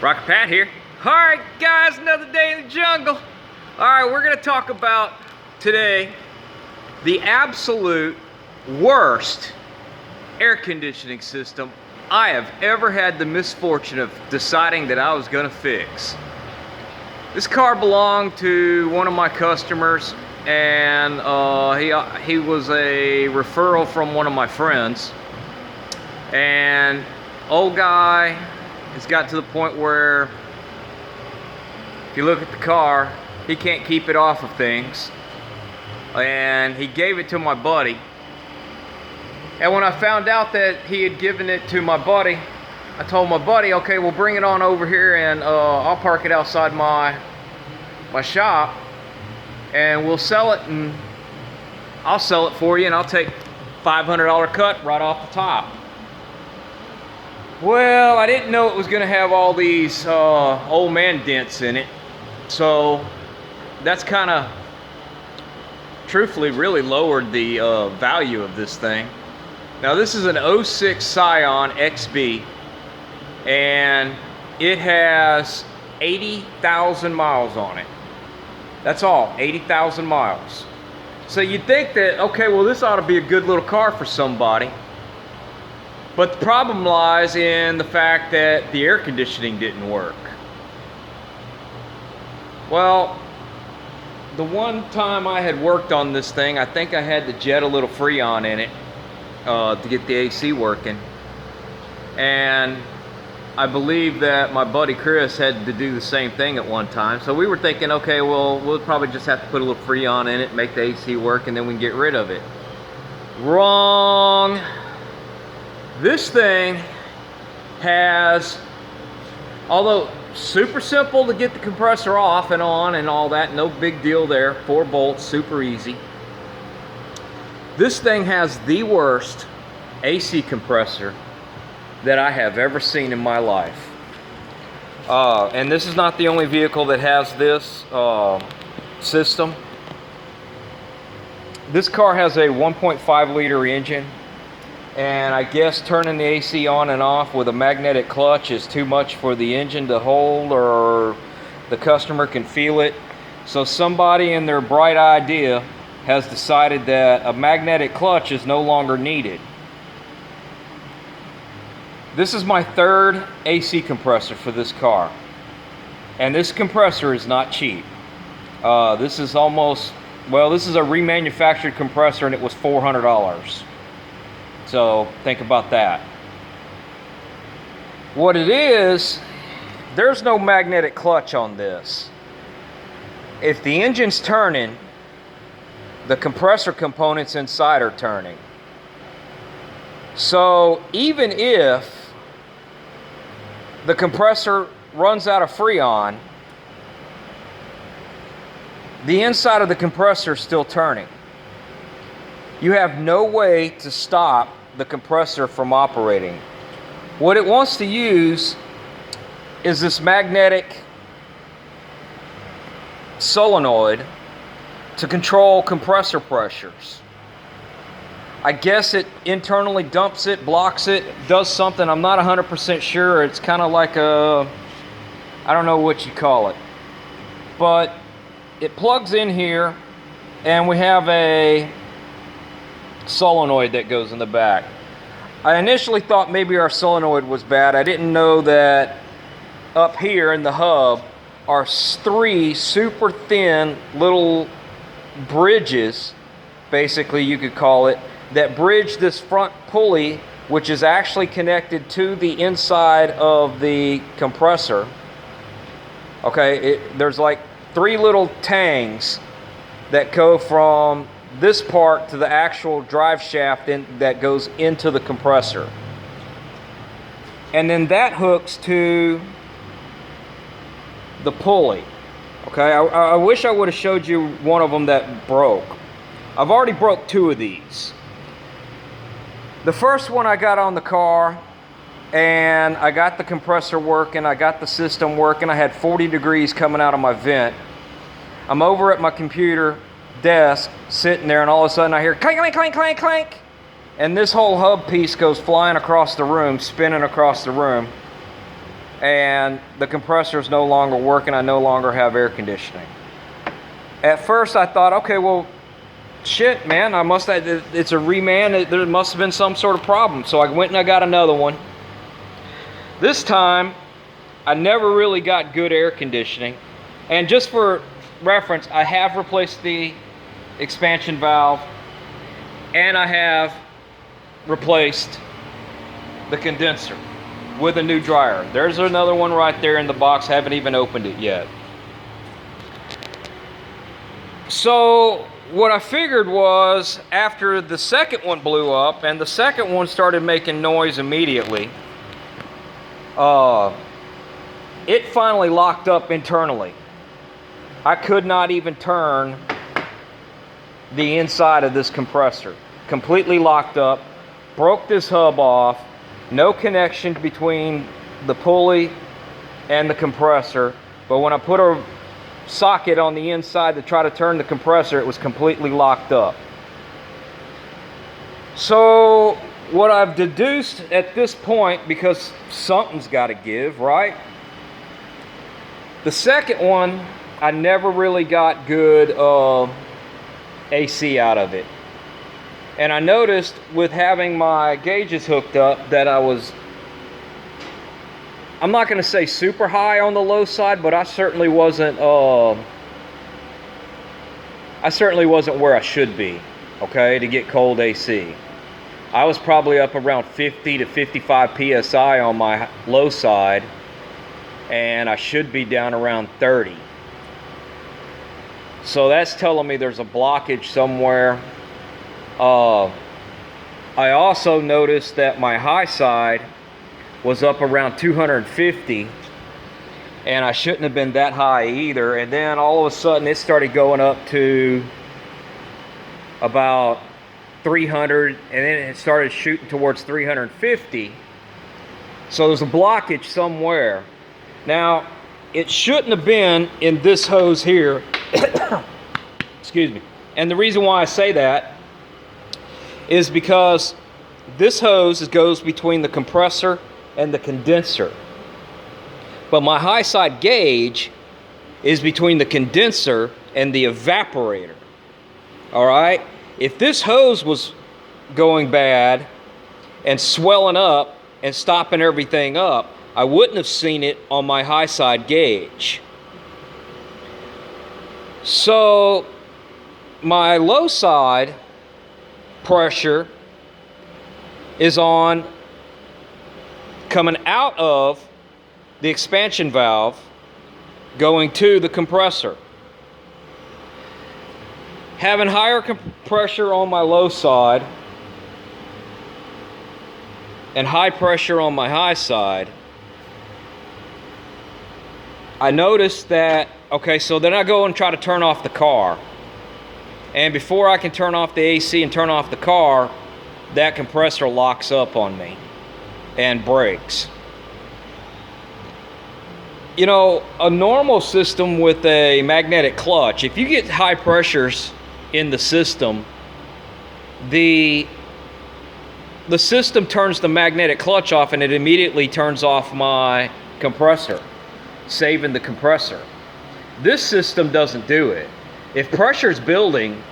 Rocket Pat here. Alright guys, another day in the jungle. Alright, we're going to talk about today the absolute worst air conditioning system I have ever had the misfortune of deciding that I was going to fix. This car belonged to one of my customers, and he was a referral from one of my friends. And old guy, it's got to the point where if you look at the car, he can't keep it off of things. And he gave it to my buddy. And when I found out that he had given it to my buddy, I told my buddy, okay, we'll bring it on over here and I'll park it outside my shop and we'll sell it, and I'll sell it for you and I'll take $500 cut right off the top. Well, I didn't know it was going to have all these old man dents in it. So that's kind of, truthfully, really lowered the value of this thing. Now this is an 06 Scion XB, and it has 80,000 miles on it. That's all, 80,000 miles. So you'd think that, okay, well this ought to be a good little car for somebody. But the problem lies in the fact that the air conditioning didn't work. Well, the one time I had worked on this thing, I think I had to jet a little Freon in it to get the AC working. And I believe that my buddy Chris had to do the same thing at one time. So we were thinking, okay, well, we'll probably just have to put a little Freon in it, make the AC work, and then we can get rid of it. Wrong. This thing has, although super simple to get the compressor off and on and all that, no big deal there, 4 bolts, super easy. This thing has the worst AC compressor that I have ever seen in my life. And this is not the only vehicle that has this system. This car has a 1.5 liter engine. And I guess turning the AC on and off with a magnetic clutch is too much for the engine to hold, or the customer can feel it. So somebody in their bright idea has decided that a magnetic clutch is no longer needed. This is my third AC compressor for this car. And this compressor is not cheap. This is almost, well, this is a remanufactured compressor and it was $400. So think about that. What it is, there's no magnetic clutch on this. If the engine's turning, the compressor components inside are turning. So even if the compressor runs out of Freon, the inside of the compressor is still turning. You have no way to stop the compressor from operating. What it wants to use is this magnetic solenoid to control compressor pressures. I guess it internally dumps it, blocks it, does something. I'm not 100% sure. It's kind of like a, I don't know what you call it. But it plugs in here and we have a solenoid that goes in the back. I initially thought maybe our solenoid was bad. I didn't know that up here in the hub are 3 super thin little bridges, basically you could call it, that bridge this front pulley, which is actually connected to the inside of the compressor. Okay, there's like 3 little tangs that go from this part to the actual drive shaft that goes into the compressor. And then that hooks to the pulley. Okay, I wish I would have showed you one of them that broke. I've already broke 2 of these. The first one I got on the car, and I got the compressor working, I got the system working, I had 40 degrees coming out of my vent. I'm over at my computer desk sitting there, and all of a sudden I hear clank, clank, clank, clank, clank, and this whole hub piece goes flying across the room, spinning across the room. and the compressor is no longer working. I no longer have air conditioning. At first I thought, okay, well, shit, man, it's a reman. There must have been some sort of problem. So I went and I got another one. This time, I never really got good air conditioning. And just for reference, I have replaced the expansion valve, and I have replaced the condenser with a new dryer. There's another one right there in the box. Haven't even opened it yet. So what I figured was, after the second one blew up and the second one started making noise immediately, it finally locked up internally. I could not even turn the inside of this compressor. Completely locked up. Broke this hub off. No connection between the pulley and the compressor. But when I put a socket on the inside to try to turn the compressor, it was completely locked up. So what I've deduced at this point, because something's got to give, right? The second one, I never really got good AC out of it. And I noticed with having my gauges hooked up that I'm not going to say super high on the low side, but I certainly wasn't where I should be, okay, to get cold AC. I was probably up around 50 to 55 PSI on my low side, and I should be down around 30. So that's telling me there's a blockage somewhere. I also noticed that my high side was up around 250, and I shouldn't have been that high either. And then all of a sudden it started going up to about 300, and then it started shooting towards 350. So there's a blockage somewhere. Now, it shouldn't have been in this hose here. Excuse me. And the reason why I say that is because this hose goes between the compressor and the condenser. But my high side gauge is between the condenser and the evaporator. All right? If this hose was going bad and swelling up and stopping everything up, I wouldn't have seen it on my high side gauge. So my low side pressure is on coming out of the expansion valve going to the compressor. Having higher pressure on my low side and high pressure on my high side, I noticed that, okay, so then I go and try to turn off the car. And before I can turn off the AC and turn off the car, that compressor locks up on me and breaks. You know, a normal system with a magnetic clutch, if you get high pressures in the system, the system turns the magnetic clutch off and it immediately turns off my compressor, saving the compressor. This system doesn't do it. If pressure's building,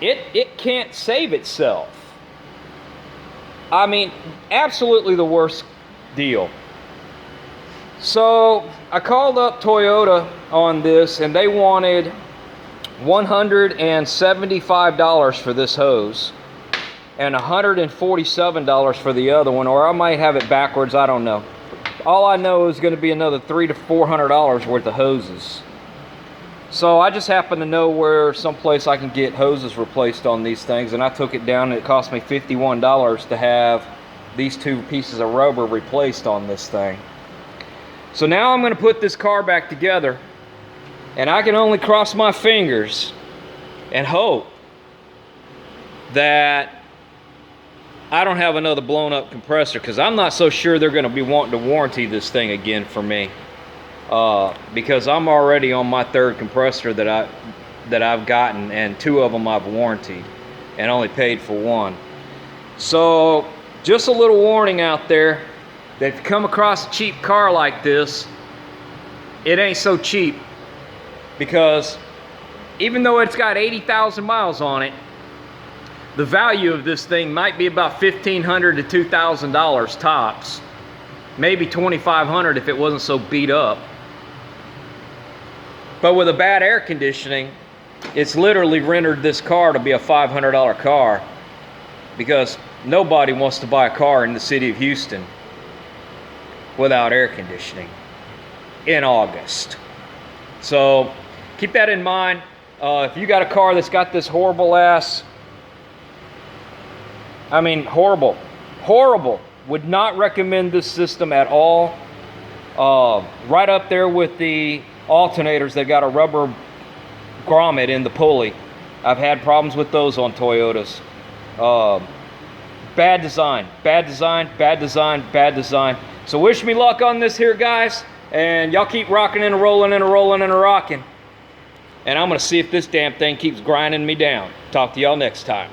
it can't save itself. I mean, absolutely the worst deal. So I called up Toyota on this, and they wanted $175 for this hose and $147 for the other one, or I might have it backwards, I don't know. All I know is going to be another $300 to $400 worth of hoses. So I just happen to know where someplace I can get hoses replaced on these things, and I took it down, and it cost me $51 to have these two pieces of rubber replaced on this thing. So now I'm going to put this car back together, and I can only cross my fingers and hope that I don't have another blown up compressor, because I'm not so sure they're going to be wanting to warranty this thing again for me. Because I'm already on my third compressor that I've gotten, and two of them I've warranted and only paid for one. So just a little warning out there, that if you come across a cheap car like this, it ain't so cheap, because even though it's got 80,000 miles on it, the value of this thing might be about $1,500 to $2,000 tops. Maybe $2,500 if it wasn't so beat up. But with a bad air conditioning, it's literally rendered this car to be a $500 car, because nobody wants to buy a car in the city of Houston without air conditioning in August. So keep that in mind. If you got a car that's got this horrible, would not recommend this system at all. Right up there with the alternators that got a rubber grommet in the pulley. I've had problems with those on Toyotas. Bad design, bad design, bad design, bad design. So wish me luck on this here, guys. And y'all keep rocking and rolling and rolling and rocking. And I'm going to see if this damn thing keeps grinding me down. Talk to y'all next time.